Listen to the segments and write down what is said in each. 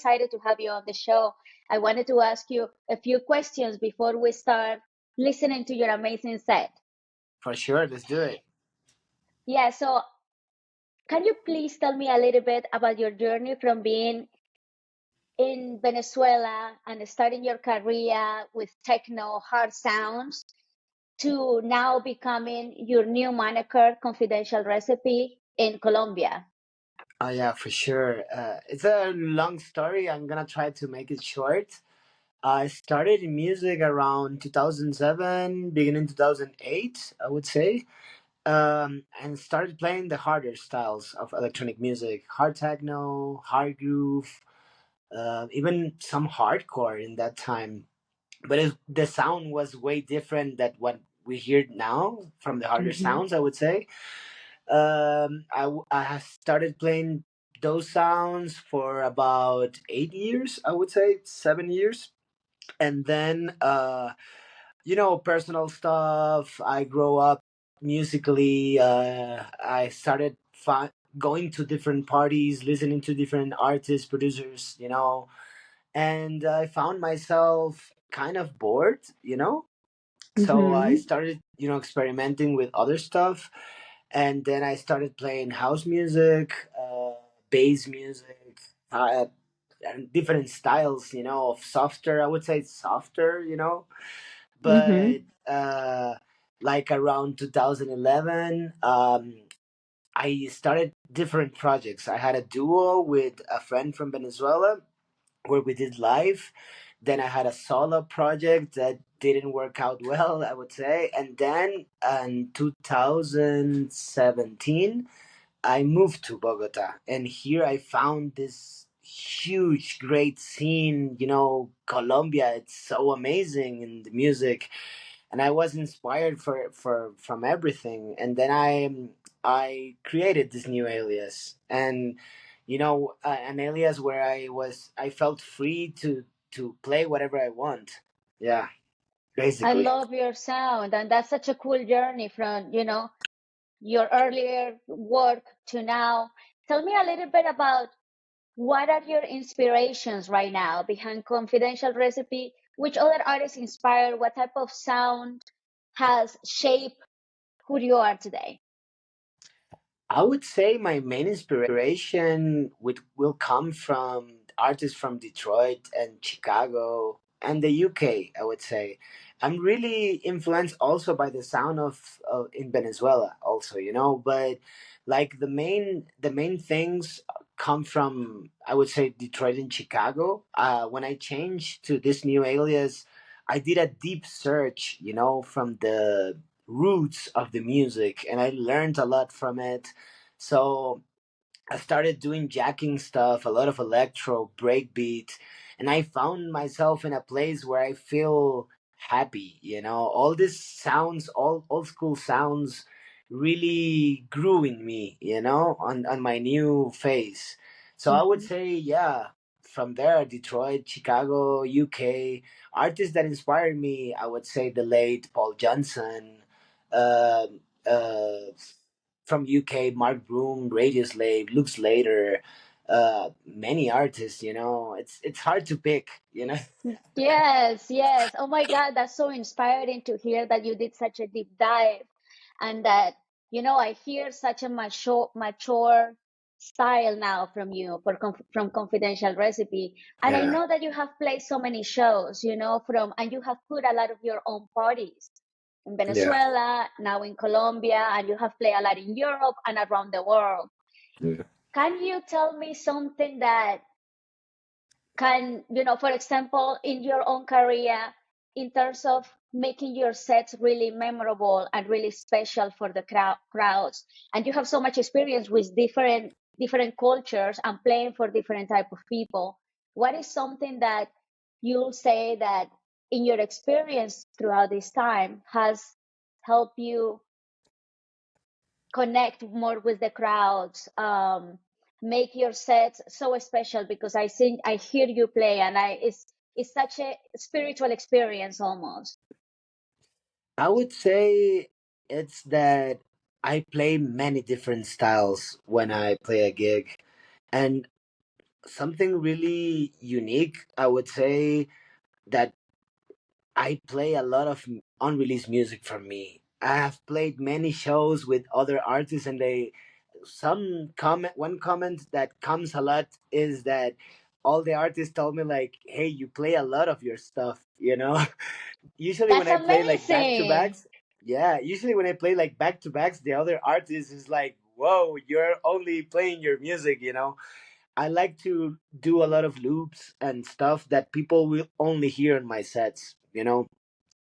excited to have you on the show. I wanted to ask you a few questions before we start listening to your amazing set. For sure, let's do it. Yeah, so can you please tell me a little bit about your journey from being in Venezuela and starting your career with techno hard sounds to now becoming your new moniker, Confidential Recipe, in Colombia? Oh yeah, for sure. It's a long story. I'm gonna try to make it short. I started in music around 2007, beginning 2008, I would say, and started playing the harder styles of electronic music, hard techno, hard groove, even some hardcore in that time. But the sound was way different than what we hear now from the harder Mm-hmm. sounds, I would say. I have started playing those sounds for about 8 years, I would say 7 years, and then personal stuff. I grow up musically. I started going to different parties, listening to different artists, producers, and I found myself kind of bored. So I Mm-hmm. started, experimenting with other stuff, and then I started playing house music, bass music, uh, and different styles, of softer. I would say softer, but Mm-hmm. like around 2011, I started different projects. I had a duo with a friend from Venezuela where we did live. Then I had a solo project that didn't work out well, I would say. And then in 2017, I moved to Bogota. And here I found this huge, great scene. Colombia, it's so amazing in the music. And I was inspired from everything. And then I created this new alias. And an alias where I felt free to play whatever I want. Yeah, I basically. love your sound, and that's such a cool journey from, your earlier work to now. Tell me a little bit about what are your inspirations right now behind Confidential Recipe? Which other artists inspire? What type of sound has shaped who you are today? I would say my main inspiration will come from artists from Detroit and Chicago and the UK, I would say. I'm really influenced also by the sound of in Venezuela also, but like the main things come from, I would say, Detroit and Chicago. When I changed to this new alias, I did a deep search, from the roots of the music, and I learned a lot from it. So I started doing jacking stuff, a lot of electro, breakbeat, and I found myself in a place where I feel happy. All these sounds, all old school sounds, really grew in me. On my new phase. So I would Mhm. say, yeah. From there, Detroit, Chicago, UK, artists that inspired me, I would say the late Paul Johnson, uh, uh, from UK, Mark Broom, Radio Slave, Luke Slater, many artists. It's hard to pick. Yes, yes. Oh my God, that's so inspiring to hear that you did such a deep dive and that, I hear such a mature style now from you from Confidential Recipe. And I Yeah, know that you have played so many shows, and you have put a lot of your own parties in yeah, Venezuela, now in Colombia, and you have played a lot in Europe and around the world. yeah. Can you tell me something that can, for example, in your own career, in terms of making your sets really memorable and really special for the crowds, and you have so much experience with different cultures and playing for different type of people, what is something that you'll say that in your experience throughout this time has helped you connect more with the crowds, make your sets so special? Because I hear you play, and it's such a spiritual experience almost. I would say it's that I play many different styles when I play a gig, and something really unique, I would say, that I play a lot of unreleased music from me. I have played many shows with other artists, and they some comment one comment that comes a lot is that all the artists told me like, "Hey, you play a lot of your stuff," you know. Usually when That's I play like back to amazing. backs, yeah, usually when I play like back to backs, the other artist is like, "Whoa, you're only playing your music," you know. I like to do a lot of loops and stuff that people will only hear in my sets, you know,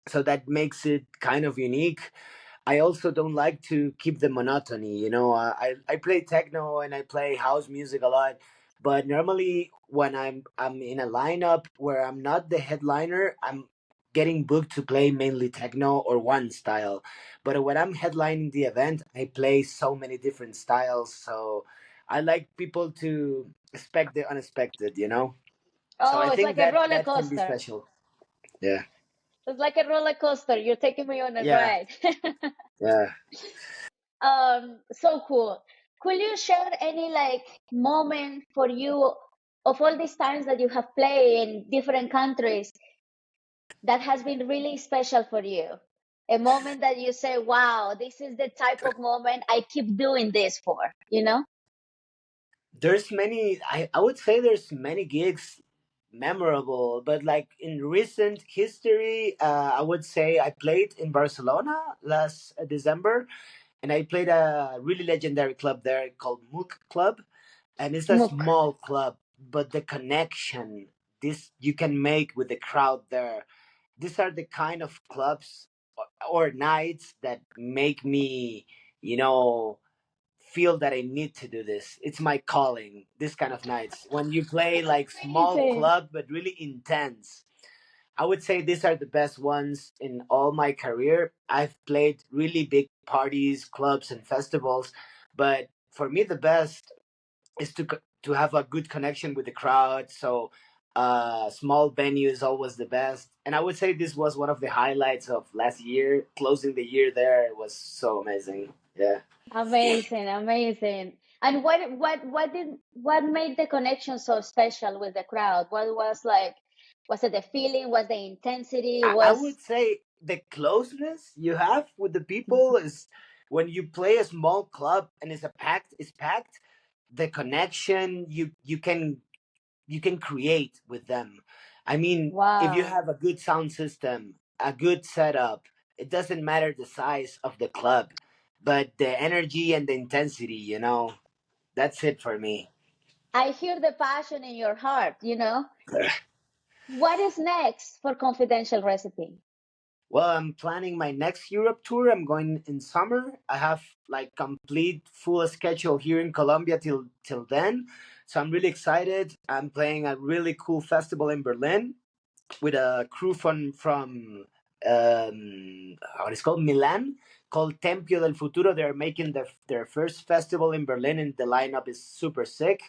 so that makes it kind of unique. I also don't like to keep the monotony. You know, I play techno and I play house music a lot, but normally when I'm in a lineup where I'm not the headliner, I'm getting booked to play mainly techno or one style. But when I'm headlining the event, I play so many different styles. So I like people to expect the unexpected. You know, so I Oh, it's think like a that roller that can be coaster. special. Yeah, It's like a roller coaster. You're taking me on a yeah, ride. yeah. So cool. Could you share any like moment for you of all these times that you have played in different countries that has been really special for you? A moment that you say, wow, this is the type of moment I keep doing this for, you know? There's many, I would say there's many gigs memorable, but like in recent history, I would say I played in Barcelona last December, and I played a really legendary club there called Mook Club, and it's a Mook. small club, but the connection this you can make with the crowd there, these are the kind of clubs or nights that make me, you know, feel that I need to do this. It's my calling. This kind of nights when you play That's like small amazing. club but really intense. I would say these are the best ones in all my career. I've played really big parties, clubs, and festivals, but for me the best is to have a good connection with the crowd. So small venue is always the best. And I would say this was one of the highlights of last year. Closing the year there was so amazing. Yeah. Amazing, amazing. And what made the connection so special with the crowd? What was like, was it the feeling? Was the intensity? I Was would say the closeness you have with the people is when you play a small club and it's packed, the connection you can create with them. I mean, if you wow. have a good sound system, a good setup, it doesn't matter the size of the club, but the energy and the intensity, that's it for me. I hear the passion in your heart, you know? What is next for Confidential Recipe? Well, I'm planning my next Europe tour. I'm going in summer. I have like complete full schedule here in Colombia till then. So I'm really excited. I'm playing a really cool festival in Berlin with a crew from how it's called, Milan, called Tempio del Futuro. They're making their first festival in Berlin, and the lineup is super sick.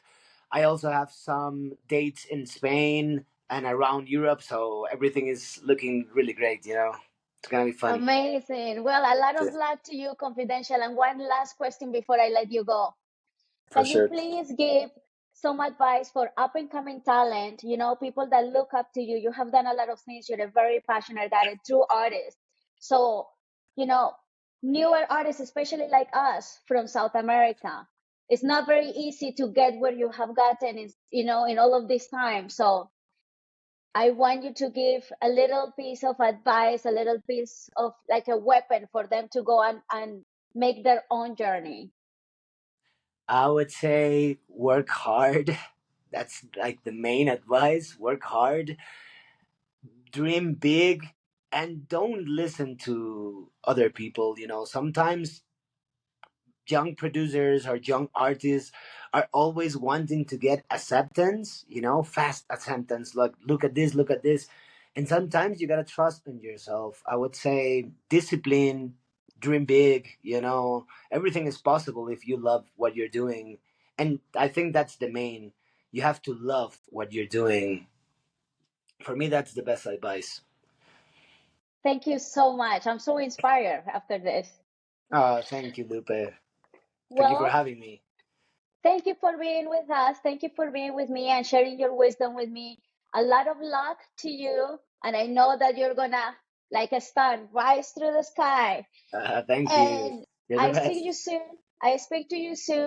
I also have some dates in Spain and around Europe, so everything is looking really great. It's gonna be fun. Amazing. Well, a lot Yeah, of luck to you, Confidential. And one last question before I let you go. for Can you sure. please give some advice for up and coming talent? You know, people that look up to you. You have done a lot of things. You're a very passionate guy, a true artist. So, you know, newer artists, especially like us from South America, it's not very easy to get where you have gotten, in all of this time. So I want you to give a little piece of advice, a little piece of like a weapon for them to go and make their own journey. I would say work hard. That's like the main advice. Work hard, dream big, and don't listen to other people. Sometimes young producers or young artists are always wanting to get acceptance, fast acceptance. Look at this, look at this. And sometimes you gotta trust in yourself. I would say discipline, dream big, everything is possible if you love what you're doing. And I think that's the main. You have to love what you're doing. For me, that's the best advice. Thank you so much. I'm so inspired after this. Thank you, Lupe. Thank you for Well, having me. Thank you for being with us. Thank you for being with me and sharing your wisdom with me. A lot of luck to you. And I know that you're gonna, like a star, rise through the sky. Thank you. And You're the I speak to best. you soon. I speak to you soon.